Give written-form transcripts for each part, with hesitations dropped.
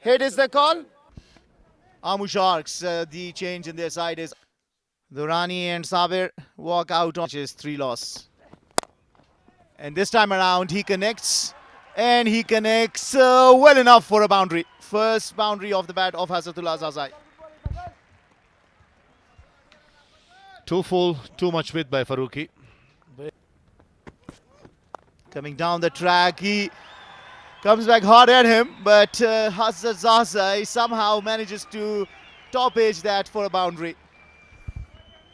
Head is the call. Amu Sharks, the change in their side is Durrani and Sabir walk out on his 3 loss. And this time around he connects. And he connects well enough for a boundary. First boundary off the bat of Hazratullah Zazai. Too full, too much width by Farooqi. Coming down the track, he comes back hard at him, but Hazrat Zazai somehow manages to top edge that for a boundary.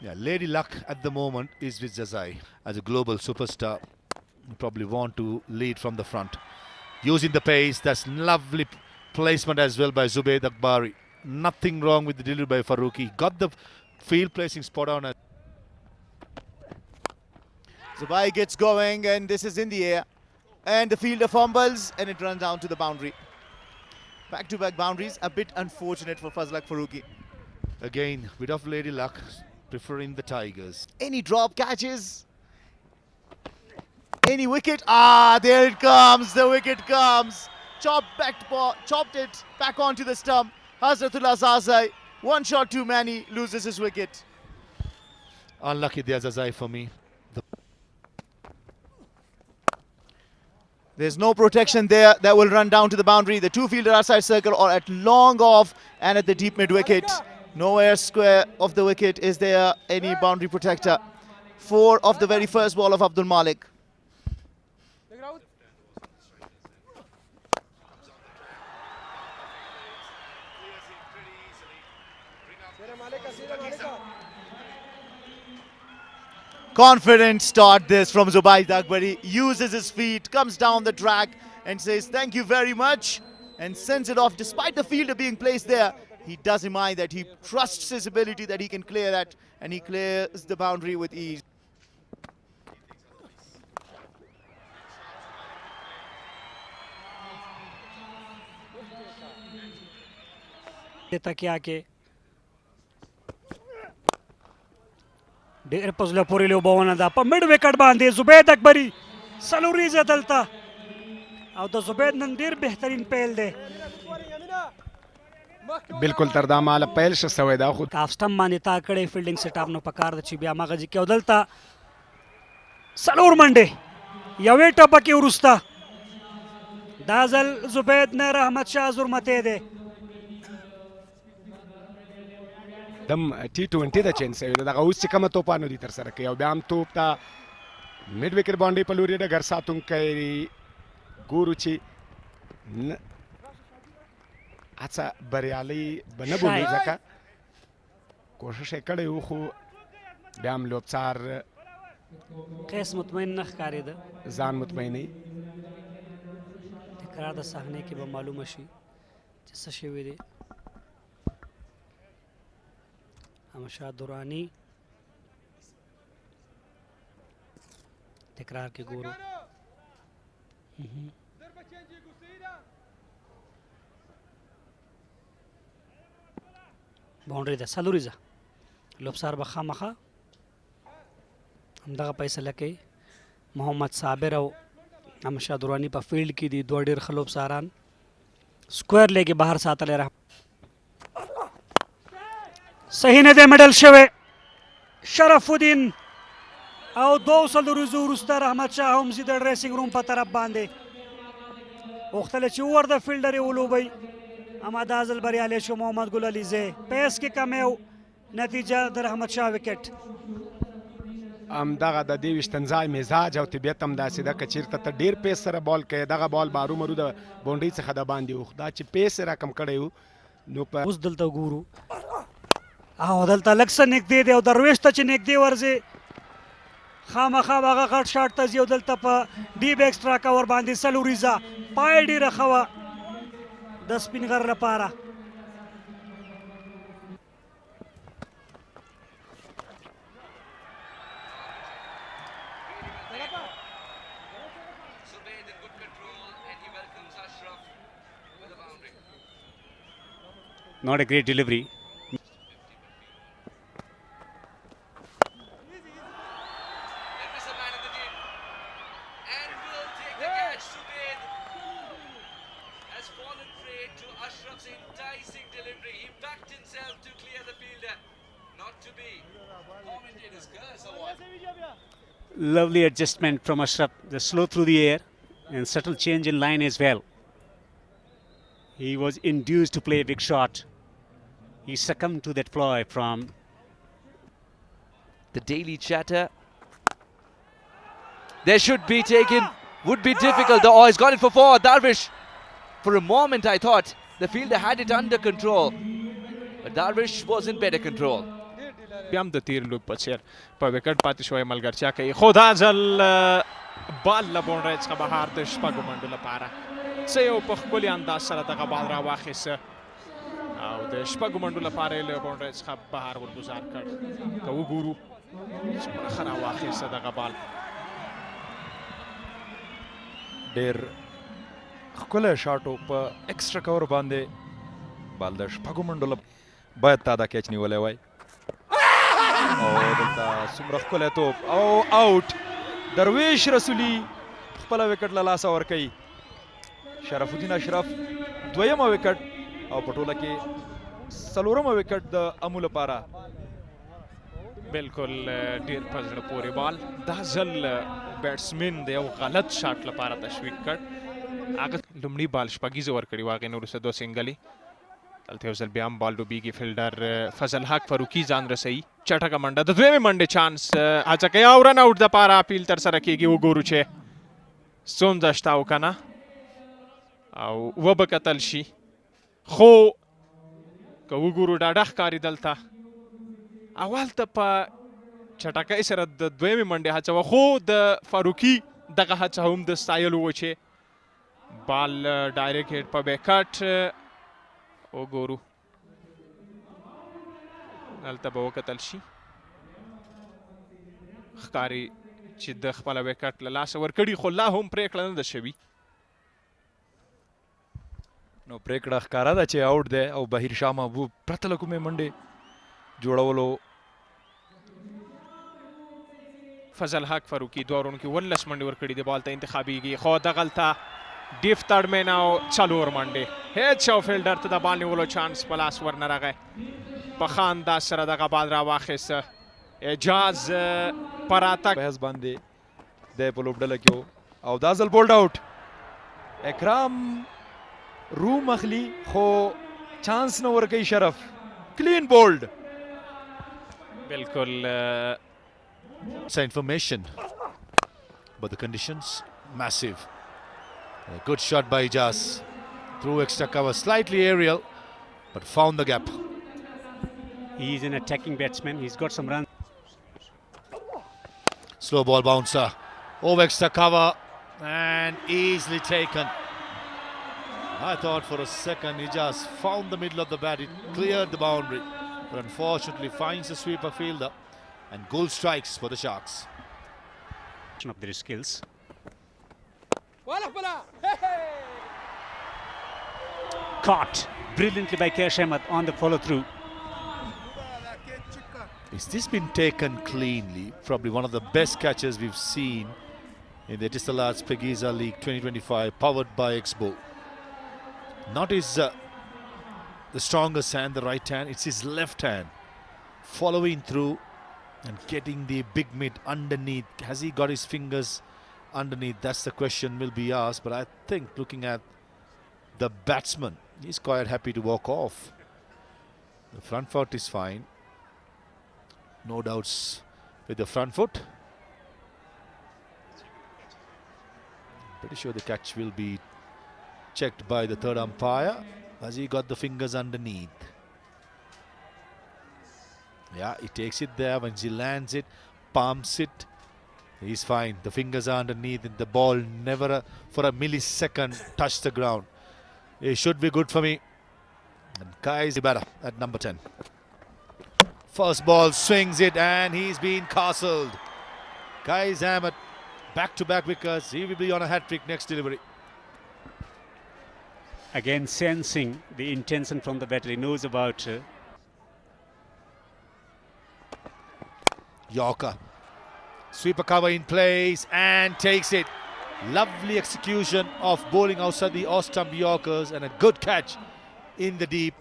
Yeah, Lady Luck at the moment is with Zazai. As a global superstar, you probably want to lead from the front. Using the pace, that's lovely placement as well by Zubayd Akbari. Nothing wrong with the delivery by Farooqi. Got the field placing spot on. Zubair gets going and this is in the air. And the fielder fumbles and it runs down to the boundary. Back-to-back boundaries, a bit unfortunate for Fazlak Farooqi. Again, bit of Lady Luck, preferring the Tigers. Any drop catches? Any wicket? Ah, there it comes. The wicket comes. Chopped it back onto the stump. Hazratullah Zazai, 1 shot too many, loses his wicket. Unlucky there, Zazai, for me. There's no protection there. That will run down to the boundary. The 2 fielder outside circle or at long off and at the deep mid wicket. Nowhere square of the wicket is there any boundary protector. 4 of the very first ball of Abdul Malik. Confident start this from Zubayd Akbari. Uses his feet, comes down the track and says thank you very much and sends it off. Despite the fielder being placed there, he doesn't mind that. He trusts his ability that he can clear that and he clears the boundary with ease. ډېر په زړه پورې لوبونه ده په مډ وکټ باندې زبید اکبري څلوریزه دلته او د زبید نن ډېر بهترین پیل دی بالکل تر دا ماله پیل شه سوی دا خو کاف سټم باندې تا کړی فیلډینګ سیټ اپ نو پکار ده چې بیا مغه کې او دلته څلور منډې یوې ټپه کې وروسته دا ځل زبید نه رحمت شاه زرمتی دی دم T20 د چینج شوی دغه اوس چې کومه توپانو دي ترسره کوي او بیا هم توپ ته میډ وکټ باونډري په لوري ډګر ساتونکی ګورو چې هڅه بریالي به نه بولي ځکه کوشش یې کړی و خو بیا هم لوبڅار قیس مطمئن نه ښکارېده ځان مطمئنوي تکرار د صحنې کې به معلومه شي چې څه شوي دي احمدشاه درانی تکرار کې ګورو باونډري ده څلوریزه لوبسار به خامخا همدغه فیصله کوي محمد صابر او احمدشاه درانی په فیلډ کې دي دوه ډېر ښه لوبساران سکویر لیګې بهر ساتلی را صحیح نه دی میډل شوی شرف الدین او 200 ورځو وروسته رحمت شاه هم ځي د ډریسنګ روم په طرف باندې غوښتله چې وور د فیلډر یې ولوبوي اما دا ځل بریالی شو محمد ګل علیزی پیس کې کمی و نتیجه د رحمت شاه وکټ همدغه د دې ویشتنځای مزاج او طبیعت هم داسې ده که چېرته ته ډېر پیس سره بال کوې دغه بال به هرومرو د باونډرۍ څخه د باندې وخ دا چې پیس یې راکم کړی و نو په اوس دلته ګورو او دلته لږ څه نږدې دی او درویش ته چې نږدې ورځې خامخا به هغه غټ شاټ ته ځي او دلته په ډیپ ایکسټرا کور باندې څلوریزه پای ډېره ښه وه د سپین غر لپاره Not a great delivery. to Ashraf's enticing delivery. He backed himself to clear the fielder. Not to be. Commentators curse or what? Lovely adjustment from Ashraf. The slow through the air and subtle change in line as well. He was induced to play a big shot. He succumbed to that ploy from The daily chatter. There should be taken. Would be difficult. Oh, he's got it for four. Darvish. For a moment, I thought the fielder had it under control. But Darvish was in better control. بيام د تیر لوب په چیر په وکټ پاتې شوی ملګرتیا کوي خو دا ځل بال له بونډرۍ څخه بهر د شپږو منډو لپاره څه یو په ښکلي انداز سره دغه بال راواخیسته او د شپږو منډو لپاره یې له بونډرۍ څخه بهر ورګزار کړ که وګورو څومره ښه راواخیسته دغه بال ډېر ښکلی شاټ و په ایکسټرا کور باندې بال د شپږو منډو باید تا دا کیچ نیولی وای او دلته څومره ښکلی توپ او آوټ درویش رسولي خپله وکټ له لاسه ورکوي شرف الدین اشرف دویمه وکټ او په ټوله کې څلورمه وکټ د امو لپاره بالکل ډیر په زړه پورې بال دا ځل بیټسمین د یو غلط شاټ لپاره تشویق کړ هغه لومړي بال شپږیزه ورکړي و هغې نه وروسته دوه سینګلې دلته یو ځل بیا هم بال ډوبیږي فیلډر فضل حق فاروقي ځان رسوي چټکه منډه د دویمې منډې چانس هڅه کوي او رن آوټ دپاره اپیل ترسره کیږي وګورو چې ستونزه شته او که نه او وبه کتل شي خو که وګورو ډاډه ښکاري دلته اول ته په چټکۍ سره د دویمې منډې هڅه وه خو د فاروقي دغه هڅه هم د ستایلو و چې بال ډایرکټ هیډ په بیکټ وګورو دلته به وکتل شي ښکاري چې د خپله وکټ له لاسه ورکړي خو لا هم پرېکړه نه ده شوي نو پرېکړه ښکاره ده چې آوټ دی او بهیر شاه محبوب پرته له کومې منډې جوړولو فضل حق فاروقي دوه اورونو کې 19 منډې ورکړي دي بال ته انتخابیږي خو دغلته ډیف تړمین او څلور منډې هیڅ یو فیلډر ته د بال نیولو چانس په لاس ورنه راغی په ښه انداز سره دغه بال راواخیسته اعجاز په راتګ بحث باندې دی په لوبډله کې و او دا ځل بولډ آوټ اکرام روم اخلي خو چانس نه ورکوي شرف کلین بولډ بالکل It's information, but the conditions massive. A good shot by Ijaz through extra cover, slightly aerial, but found the gap. he is an attacking batsman. He's got some runs. Slow ball bouncer over extra cover and easily taken. I thought for a second Ijaz found the middle of the bat, it cleared the boundary, but unfortunately finds the sweeper fielder and goal strikes for the Sharks. Of their skills. Caught brilliantly by Kesh Ahmed on the follow through. Is this been taken cleanly? Probably one of the best catches we've seen in the Etisalat Pegiza League 2025, powered by Expo. Not his the strongest hand, the right hand, it's his left hand. Following through and getting the big mid underneath. Has he got his fingers underneath? That's the question will be asked. But I think looking at the batsman, he's quite happy to walk off. The front foot is fine. No doubts with the front foot. Pretty sure the catch will be checked by the third umpire. Has he got the fingers underneath? Yeah, he takes it there. When he lands it, palms it, he's fine. The fingers are underneath and the ball never for a millisecond touched the ground. It should be good for me. And Kai Zibara at number 10. First ball swings it and he's been castled. Kai Ahmed back-to-back wickets. He will be on a hat-trick next delivery. Again sensing the intention from the batter. He knows about Yorker. Sweeper cover in place and takes it. Lovely execution of bowling outside the off-stump Yorkers and a good catch in the deep.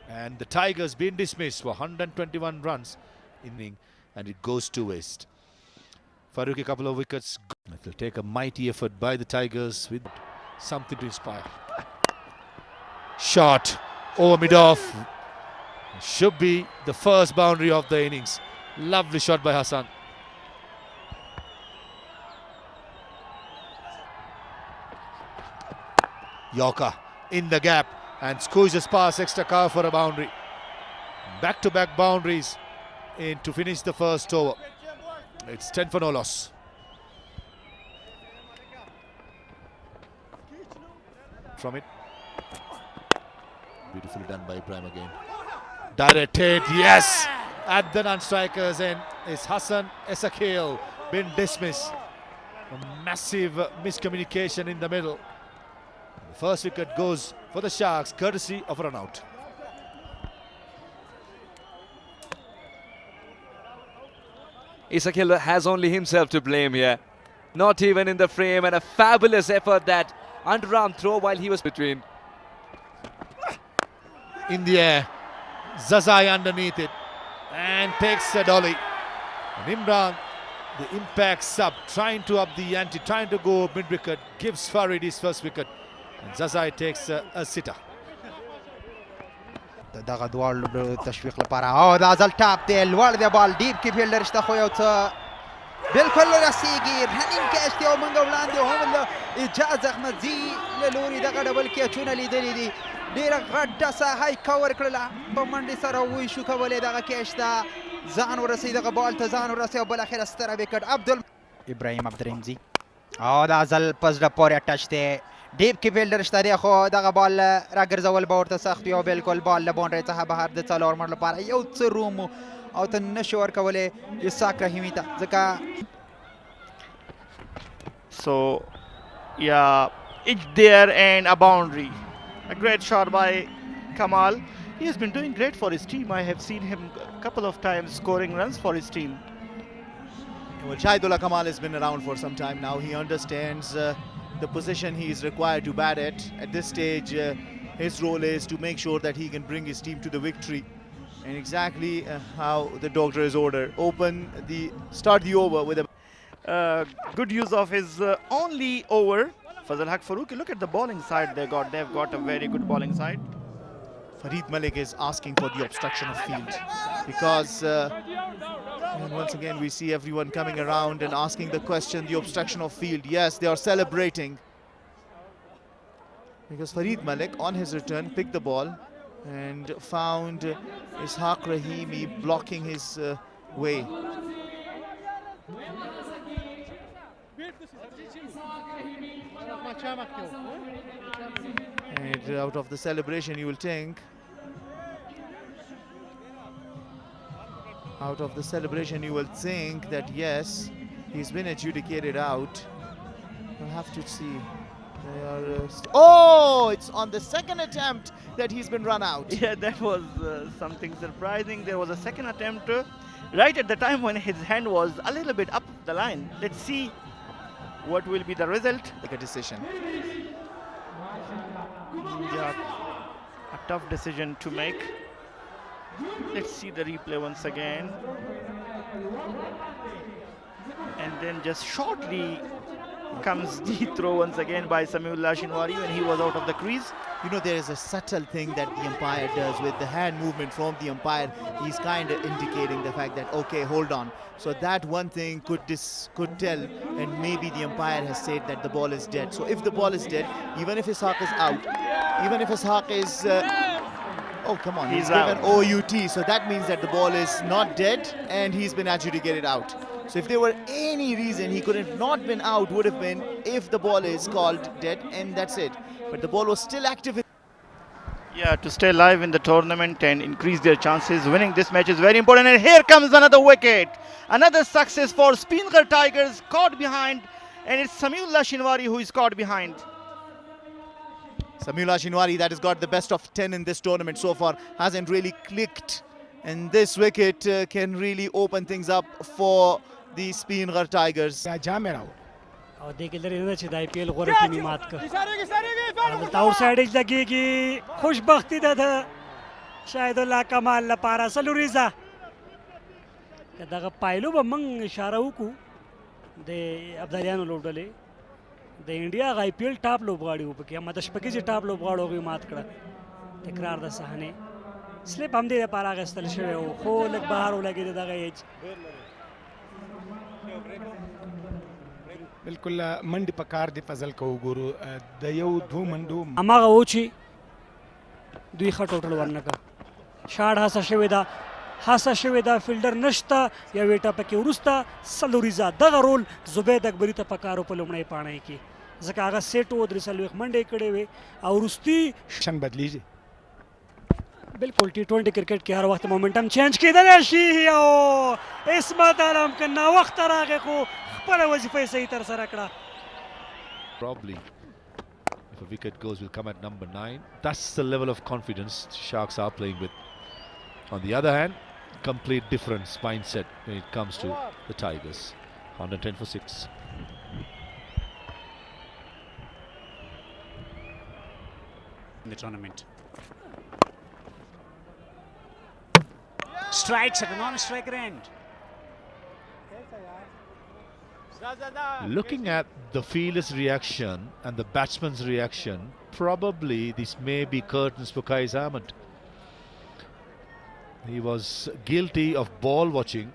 And the Tigers been dismissed for 121 runs inning, and it goes to waste. Farooq a couple of wickets. It will take a mighty effort by the Tigers with something to inspire. Shot over mid-off. Should be the first boundary of the innings. Lovely shot by Hassan. Yorker in the gap and squeezes past extra cover for a boundary. Back-to-back boundaries in to finish the first over. It's 10 for no loss. From it. Beautifully done by Ibrahim again. Direct hit, yes! At the non-strikers end is Hassan Esakil been dismissed. A massive miscommunication in the middle. The first wicket goes for the Sharks, courtesy of a run out. Isakil has only himself to blame here. Not even in the frame, and a fabulous effort, that underarm throw while he was between. In the air, Zazai underneath it and takes a dolly. And Imran, the impact sub, trying to up the ante, trying to go mid-wicket, gives Farid his first wicket. And Zazai takes a sitter. دغه دوړ تشویق لپاره او دا ځل ټاپ دی لوړ دی بال ډیپ کې فیلډر شته خو یو څه بالکل رسیږي رننګ کیچ دی او موږ وړاندې هم له اجازه احمدزي له لوري دغه ډبل کیچونه لیدلي دي ډېره غټه ساحه یې کور کړله په منډې سره وی شو کولی دغه کیچ ته ځان ورسوي دغه بال ته ځان ورسوي او بالاخره ستره وکټ ابراهیم عبدالرحیمزي او دا ځل په زړه پورې ټچ دی ډیپ کې فیلډر شته دی خو دغه بال راګرځول به ورته سخت وي او بالکل بال له باونډرۍ څخه بهر د څلور منډ لپاره یو څه روم او ته نشي ورکولی اسحاق رحیمي ته ځکه So, yeah, it's there and a boundary. A great shot by Kamal. He has been doing great for his team. I have seen him a couple of times scoring runs for his team. Well, Shahidullah Kamal has been around for some time now. He understands the position he is required to bat at. At this stage, his role is to make sure that he can bring his team to the victory. And exactly how the doctor is ordered. Start the over with a Good use of his only over. Fazal Haq Farooqi, look at the bowling side they've got a very good bowling side. Farid Malik is asking for the obstruction of field because and once again we see everyone coming around and asking the question, the obstruction of field. Yes, they are celebrating because Farid Malik on his return picked the ball and found Ishaq Rahimi blocking his way. And out of the celebration you will think, that yes, he's been adjudicated out. We'll have to see. It's on the second attempt that he's been run out. Yeah, that was something surprising. There was a second attempt right at the time when his hand was a little bit up the line. Let's see what will be the result. Like a decision. Yeah, a tough decision to make. Let's see the replay once again. And then just shortly comes the throw once again by Samiullah Shinwari when he was out of the crease. You know, there is a subtle thing that the umpire does with the hand movement from the umpire. He's kind of indicating the fact that, okay, hold on. So that one thing could tell, and maybe the umpire has said that the ball is dead. So if the ball is dead, even if Ishaq is out, even if Ishaq is... oh, come on, he's given OUT. So that means that the ball is not dead and he's been adjudicated out. So if there were any reason he could have not been out, would have been if the ball is called dead, and that's it. But the ball was still active. Yeah, to stay live in the tournament and increase their chances winning this match is very important. And here comes another wicket. Another success for Spingar Tigers, caught behind. And it's Samiullah Shinwari who is caught behind. Samiullah Shinwari, that has got the best of 10 in this tournament so far, hasn't really clicked. And this wicket can really open things up for the Spingar Tigers. جامع راو او دې کې لري نه چې د IPL غوره ټیمي مات کړ دلته آوټ سایډ لګېږي خوشبختي ده د شاهد الله کمال لپاره سلوریزه که دغه پایلو به موږ اشاره وکړو د ابدالیانو لوبډلې د انډیا هغه IPL ټاپ لوبغاړي وو پکې هم د شپږیزې ټاپ لوبغاړو هغوی مات کړه تکرار د صحنې سلیپ هم دې لپاره اخیستل شوی و خو لږ بهر ولګېده دغه ایج بالکل منډې په کار دی فضل که وګورو د یو دوه منډو هماغه و چې دوی ښه ټوټل ورنه کړه شاړ هڅه شوې ده فیلډر نشته یوې ټپه کې وروسته سلوریزه دغه رول زبید اکبري ته پکار و په لومړۍ پاڼۍ کې ځکه هغه سیټ و 43 منډې کړې وې او وروستي شن بدلیږي بالکل T20 کرکټ کې هر وخت مومنټم چینج کېدلی شي او عصمت عالم که ناوخته راغی خو خپله وظیفه یې صحیح ترسره کړه Probably, if a wicket goes, will come at number 9. That's the level of confidence Sharks are playing with. On the other hand, complete difference mindset when it comes to the Tigers. 110 for 6. In the tournament. Strikes at a non-striker end. Looking at the fielder's reaction and the batsman's reaction, probably this may be curtains for Qais Ahmed. He was guilty of ball watching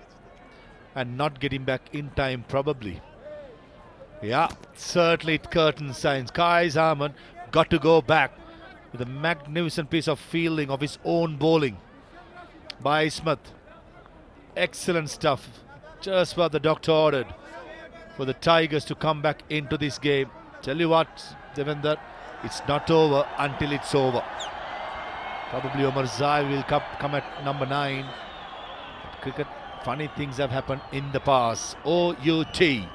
and not getting back in time, probably. Yeah, certainly curtain signs. Qais Ahmed got to go back with a magnificent piece of fielding of his own bowling by Smith. Excellent stuff. Just what the doctor ordered for the Tigers to come back into this game. Tell you what, Devendra, it's not over until it's over. Probably Omar Zai will come at number 9. Cricket, funny things have happened in the past. OUT. It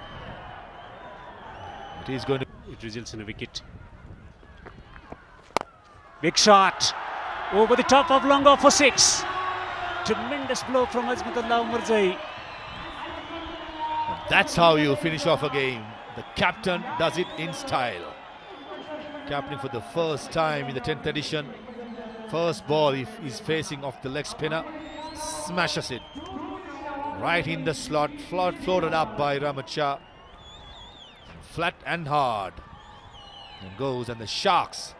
is going to... It results in a wicket. Big shot over the top of long off for 6. Tremendous blow from Azmatullah Umarzai. That's how you finish off a game. The captain does it in style. Captain for the first time in the 10th edition. First ball, if he's facing off the leg spinner, smashes it right in the slot, floated up by Rahmat Shah, flat and hard, and goes. And the Sharks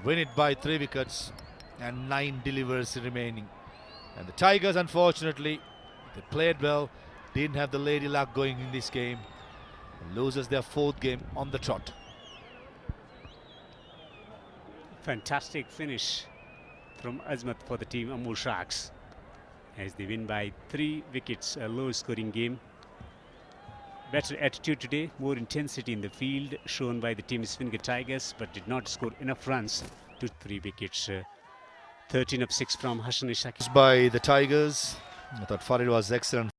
win it by 3 wickets and 9 delivers remaining. And the Tigers, unfortunately, they played well, didn't have the lady luck going in this game, and loses their 4th game on the trot. Fantastic finish from Azmat for the team Amul Sharks as they win by 3 wickets, a low scoring game. Better attitude today, more intensity in the field shown by the team Svinga Tigers, but did not score enough runs to 3 wickets. 13 of 6 from Hassan Ishaq. By the Tigers, I thought Farid was excellent.